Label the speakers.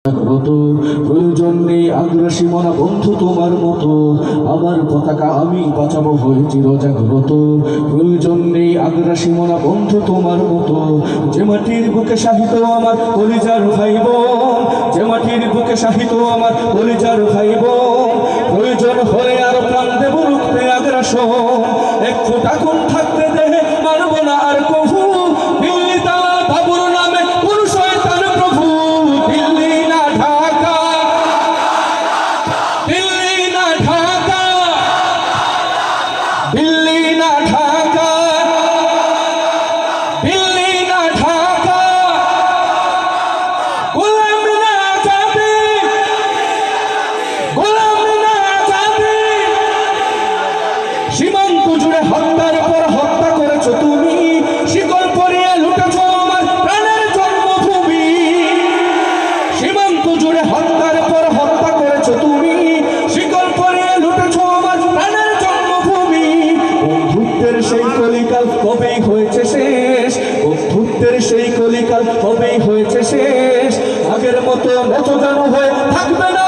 Speaker 1: প্রয়োজন নেই আগ্রাসী মনা বন্ধু তোমার মতো, আমার পতাকা আমি বাঁচাবো হয়ে চিরজাগ্রত। প্রয়োজন নেই আগ্রাসী মনা বন্ধু তোমার মতো, যে মাটির বুকে সাহিত আমার কলিজার ভাইব, যে মাটির বুকে সাহিত আমার কলিজার ভাইব। প্রয়োজন হলে আর প্রাণ দেব রুখতে আগ্রাসন, এক ফোঁটা কোন থাকতে দেহে মানব না আর কভু। দিল্লি তালা বাবুর নামে কোন শয়তান প্রভু, দিল্লি না ঢাকা, দিল্লি না ঢাকা, দিল্লি না ঢাকা, দিল্লি না ঢাকা। গোলাম না যাবে, গোলাম না যাবে। সীমান্ত জুড়ে হত্যার পর হত্যা করেছো তুমি, শিকল পরিয়ে লুটেছো আমার প্রাণের জন্মভূমি। সীমান্ত জুড়ে হত্যার পর হত্যা করেছো তুমি, শিকল পরিয়ে লুটেছো আমার প্রাণের জন্মভূমি। বন্ধুত্বের সেই কলিকাল কবেই হয়েছে শেষ, বন্ধুত্বের সেই কলিকাল কবেই হয়েছে শেষ। আগের মতো নতজানু হয়ে থাকবে না